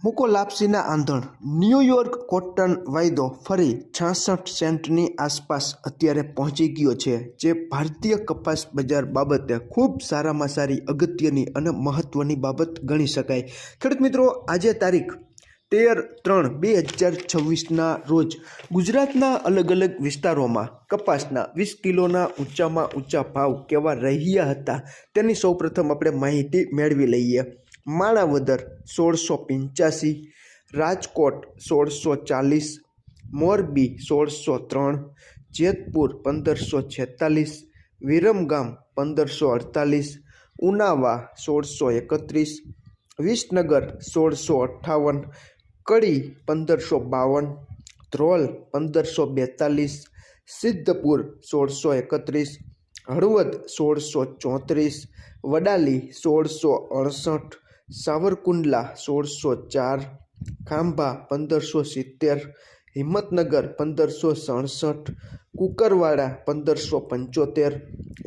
મૂકો લાપસીના આંધણ New York cotton વાયદો ફરી 66 સેન્ટની આસપાસ અત્યારે પહોંચી ગયો છે, જે ભારતીય કપાસ બજાર બાબતે ખૂબ સારામાં સારી અગત્યની અને મહત્વની બાબત ગણી શકાય। ખેડૂત મિત્રો, આજે તારીખ 13/3/2026ના રોજ ગુજરાતના અલગ અલગ વિસ્તારોમાં કપાસના 20 કિલોના ઊંચામાં ઊંચા ભાવ કેવા રહ્યા હતા તેની સૌપ્રથમ આપણે માહિતી મેળવી લઈએ। માણાવદર 1685, રાજકોટ 1640, મોરબી 1603, જેતપુર 1546, વિરમગામ 1548, ઉનાવા 1631, વિસનગર 1658, કડી 1552, ધ્રોલ 1542, સિદ્ધપુર 1631, હળવદ 1634, વડાલી 1668, સાવરકુંડલા 1604, ખાંભા 1570, હિંમતનગર 1567, કુકરવાડા 1575,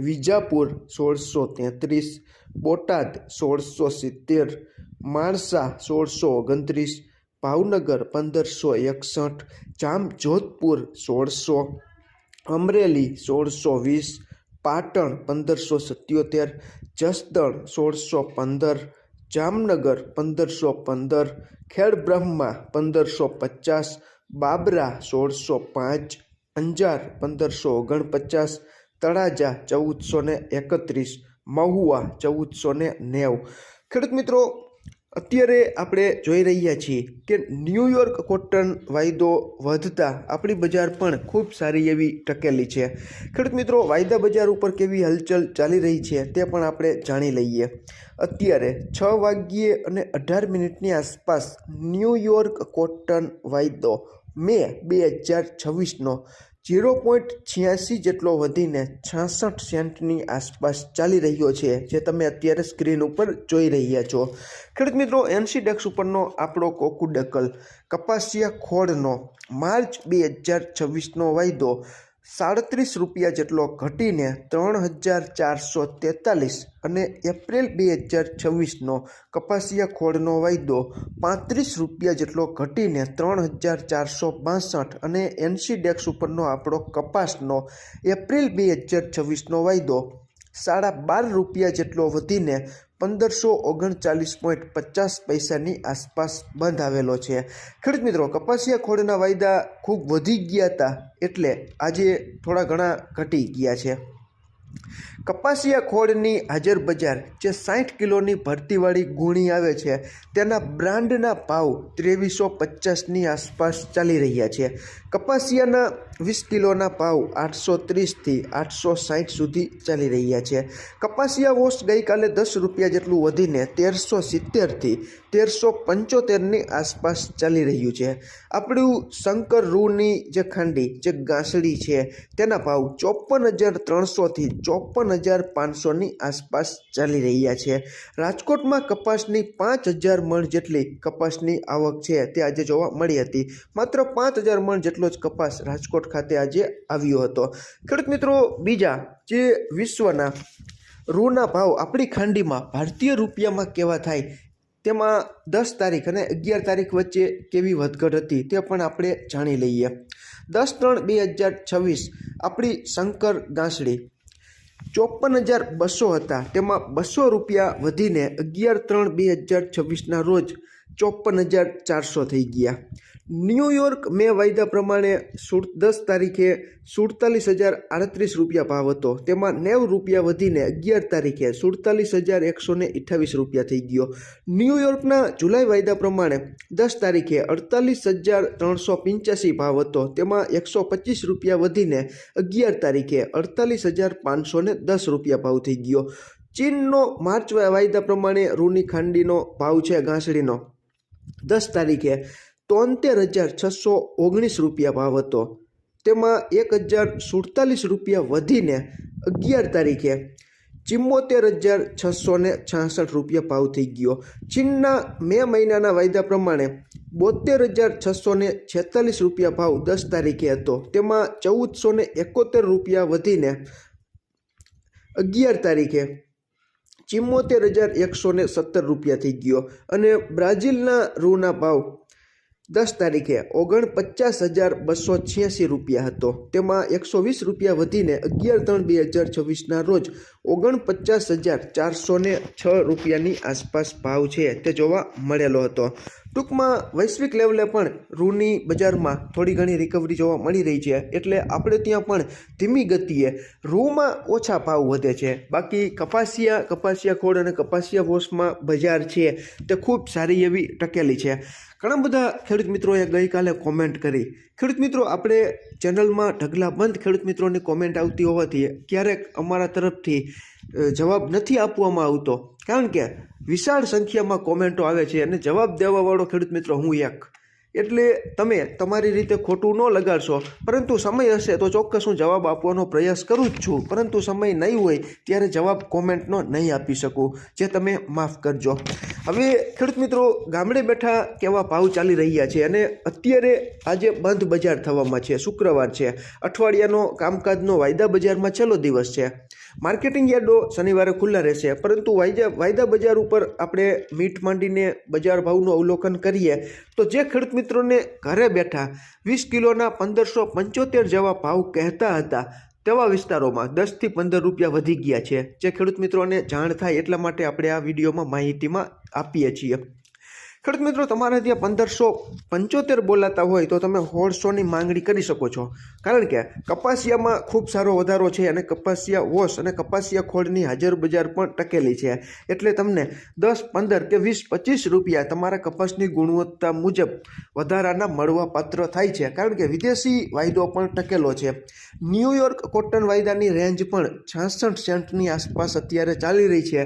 વિજાપુર 1633, બોટાદ 1670, માણસા 1629, ભાવનગર 1561, જામજોધપુર 1600, અમરેલી 1620, પાટણ 1577, જસદણ 1615, જામનગર 1515, ખેડબ્રહ્મા 1550, બાબરા 1605, અંજાર 1549, તળાજા 1431, મહુવા 1490। ખેડૂત મિત્રો, અત્યારે આપણે જોઈ રહ્યા છીએ કે ન્યૂયોર્ક કોટન વાયદો વધતા આપણી બજાર પણ ખૂબ સારી એવી ટકેલી છે। ખેડૂત મિત્રો, વાયદા બજાર ઉપર કેવી હલચલ ચાલી રહી છે તે પણ આપણે જાણી લઈએ। અત્યારે 6:18ની આસપાસ ન્યૂયોર્ક કોટન વાયદો મે 2026નો 0.86 જેટલો વધીને 66 સેન્ટની આસપાસ ચાલી રહ્યો છે, જે તમે અત્યારે સ્ક્રીન ઉપર જોઈ રહ્યા છો। ખેડૂત મિત્રો, એનસીડેક્સ ઉપરનો આપણો કોકુડકલ કપાસિયા ખોળનો માર્ચ 2026નો વાયદો 37 રૂપિયા જેટલો ઘટીને 3443 અને એપ્રિલ 2026નો કપાસિયા ખોળનો વાયદો 35 રૂપિયા જેટલો ઘટીને 3462 અને એનસીડેક્સ ઉપરનો આપણો કપાસનો એપ્રિલ 2026નો વાયદો 12.5 રૂપિયા જેટલો વધીને 1539.50 પૈસાની આસપાસ બંધ આવેલો છે। ખેડૂત મિત્રો, કપાસિયા ખોળના વાયદા ખૂબ વધી ગયા હતા, એટલે આજે થોડા ઘણા ઘટી ગયા છે। કપાસિયા ખોળની હાજર બજાર જે 60 કિલોની ભરતીવાળી ગુણી આવે છે તેના બ્રાન્ડના ભાવ 2350ની આસપાસ ચાલી રહ્યા છે। કપાસિયાના 20 કિલોના ભાવ 830થી 860 સુધી ચાલી રહ્યા છે। કપાસિયા વોશ ગઈકાલે 10 રૂપિયા જેટલું વધીને 1370થી 1375ની આસપાસ ચાલી રહ્યું છે। આપણું શંકર રૂની જે ખાંડી જે ગાંસડી છે તેના ભાવ 54,300થી 54,500ની આસપાસ ચાલી રહ્યા છે। રાજકોટમાં કપાસની 5000 મણ જેટલી કપાસની આવક છે તે આજે જોવા મળી હતી। માત્ર 5000 મણ જેટલો જ કપાસ રાજકોટ ખાતે આજે આવ્યો હતો। ખેડૂત મિત્રો, બીજા જે વિશ્વના રૂના ભાવ આપણી ખાંડીમાં ભારતીય રૂપિયામાં કેવા થાય તેમાં 10 તારીખ અને 11 તારીખ વચ્ચે કેવી વધઘટ હતી તે પણ આપણે જાણી લઈએ। 10/3/2026 આપણી શંકર ગાંસડી 54,200 હતા, તેમાં 200 રૂપિયા વધીને 11/3/2026ના રોજ 54,400 થઈ ગયા। ન્યૂયોર્ક મે વાયદા પ્રમાણે 10 તારીખે 47,038 રૂપિયા ભાવ હતો, તેમાં 90 રૂપિયા વધીને 11 તારીખે 47,128 રૂપિયા થઈ ગયો। ન્યૂયોર્કના જુલાઈ વાયદા પ્રમાણે 10 તારીખે 48,385 ભાવ હતો, તેમાં 125 રૂપિયા વધીને 11 તારીખે 48,510 રૂપિયા ભાવ થઈ ગયો। ચીનનો માર્ચ વાયદા પ્રમાણે રૂની ખાંડીનો ભાવ છે ગાંસડીનો 10 તારીખે 73,619 રૂપિયા ભાવ હતો, તેમાં 1,047 રૂપિયા વધીને 11 તારીખે 74,666 રૂપિયા ભાવ થઈ ગયો। ચીનના મે મહિનાના વાયદા પ્રમાણે 72,646 રૂપિયા ભાવ 10 તારીખે હતો, તેમાં 1,471 રૂપિયા વધીને 11 તારીખે ₹74,117 રૂપિયા થઈ ગયો અને બ્રાઝિલના રૂના ભાવ 10 તારીખે 49,286 રૂપિયા હતો. તેમાં 120 રૂપિયા વધીને 11/3/2026ના રોજ 49,406 રૂપિયાની આસપાસ ભાવ છે તે જોવા મળેલો હતો. ટૂંકમાં વૈશ્વિક લેવલે પણ રૂની બજારમાં થોડી ઘણી રિકવરી જોવા મળી રહી છે, એટલે આપણે ત્યાં પણ ધીમી ગતિએ રૂમાં ઓછા ભાવ વધે છે. બાકી કપાસિયા ખોળ અને કપાસિયા વોશમાં બજાર છે તે ખૂબ સારી એવી ટકેલી છે. ઘણા બધા ખેડૂત મિત્રોએ ગઈકાલે કોમેન્ટ કરી. ખેડૂત મિત્રો, આપણે ચેનલમાં ઢગલાબંધ ખેડૂત મિત્રોની કોમેન્ટ આવતી હોવાથી ક્યારેક અમારા તરફથી જવાબ નથી આપવામાં આવતો, કારણ કે વિશાળ સંખ્યામાં કોમેન્ટો આવે છે અને જવાબ દેવાવાળો ખેડૂત મિત્રો હું એક. એટલે તમે તમારી રીતે ખોટું ન લગાડશો, પરંતુ સમય હશે તો ચોક્કસ હું જવાબ આપવાનો પ્રયાસ કરું જ છું, પરંતુ સમય નહીં હોય ત્યારે જવાબ કોમેન્ટનો નહીં આપી શકું, જે તમે માફ કરજો. હવે ખેડૂત મિત્રો, ગામડે બેઠા કેવા ભાવ ચાલી રહ્યા છે અને અત્યારે આજે બંધ બજાર થવામાં છે. શુક્રવાર છે, અઠવાડિયાનો કામકાજનો વાયદા બજારમાં છેલ્લો દિવસ છે. માર્કેટિંગ યાર્ડો શનિવારે ખુલ્લા રહેશે, પરંતુ વાયદા બજાર ઉપર આપણે મીટ માંડીને બજાર ભાવનું અવલોકન કરીએ તો જે ખેડૂત મિત્રોને ઘરે બેઠા 20 કિલોના 1575 જેવા ભાવ કહેતા હતા, તેવા વિસ્તારોમાં 10 થી 15 રૂપિયા વધી ગયા છે. જે ખેડૂત મિત્રોને જાણ થાય એટલા માટે આપણે આ વિડીયોમાં માહિતીમાં આપીએ છીએ. ખેડૂત મિત્રો, તમારે ત્યાં 1575 બોલાતા હોય તો તમે 1600ની માંગણી કરી શકો છો, કારણ કે કપાસિયામાં ખૂબ સારો વધારો છે અને કપાસિયા વોશ અને કપાસિયા ખોળની હાજર બજાર પણ ટકેલી છે. એટલે તમને 10, 15 કે 20, 25 રૂપિયા તમારા કપાસની ગુણવત્તા મુજબ વધારાના મળવા પાત્ર થાય છે, કારણ કે વિદેશી વાયદો પણ ટકેલો છે. ન્યૂયોર્ક કોટન વાયદાની રેન્જ પણ 66 સેન્ટની આસપાસ અત્યારે ચાલી રહી છે.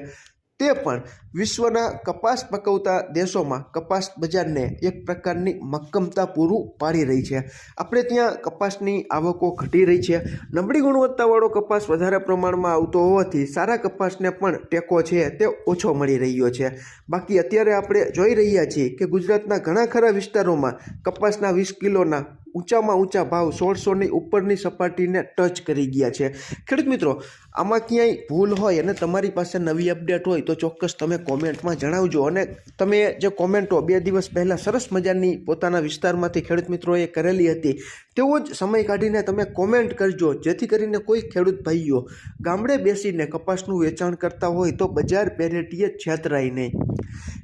તે પણ વિશ્વના કપાસ પકવતા દેશોમાં કપાસ બજારને એક પ્રકારની મક્કમતા પૂરું પાડી રહી છે. આપણે ત્યાં કપાસની આવકો ઘટી રહી છે. નબળી ગુણવત્તાવાળો કપાસ વધારે પ્રમાણમાં આવતો હોવાથી સારા કપાસને પણ ટેકો છે તે ઓછો મળી રહ્યો છે. બાકી અત્યારે આપણે જોઈ રહ્યા છીએ કે ગુજરાતના ઘણા ખરા વિસ્તારોમાં કપાસના 20 કિલોના ઊંચામાં ઊંચા ભાવ 1600ની ઉપરની સપાટીને ટચ કરી ગયા છે. ખેડૂત મિત્રો, આમાં ક્યાંય ભૂલ હોય અને તમારી પાસે નવી અપડેટ હોય તો ચોક્કસ તમે કોમેન્ટમાં જણાવજો. અને તમે જે કોમેન્ટો 2 દિવસ પહેલાં સરસ મજાની પોતાના વિસ્તારમાંથી ખેડૂત મિત્રોએ કરેલી હતી, તેવો જ સમય કાઢીને તમે કોમેન્ટ કરજો, જેથી કરીને કોઈ ખેડૂત ભાઈઓ ગામડે બેસીને કપાસનું વેચાણ કરતા હોય તો બજાર પેરેટીએ છેતરાય નહીં.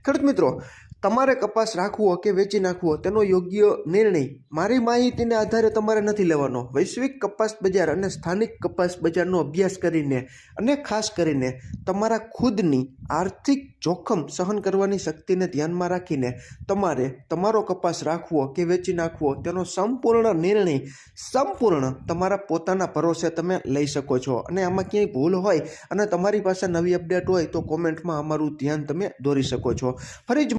ખેડૂત મિત્રો, તમારે કપાસ રાખવો કે વેચી નાખવો તેનો યોગ્ય નિર્ણય મારી માહિતીને આધારે તમારે નથી લેવાનો. વૈશ્વિક કપાસ બજાર અને સ્થાનિક કપાસ બજારનો અભ્યાસ કરીને અને ખાસ કરીને તમારા ખુદની આર્થિક જોખમ સહન કરવાની શક્તિને ધ્યાનમાં રાખીને તમારે તમારો કપાસ રાખવો કે વેચી નાખવો તેનો સંપૂર્ણ નિર્ણય તમારા પોતાના ભરોસે તમે લઈ શકો છો. અને આમાં ક્યાંય ભૂલ હોય અને તમારી પાસે નવી અપડેટ હોય તો કોમેન્ટમાં અમારું ધ્યાન તમે દોરી શકો છો. ફરી જ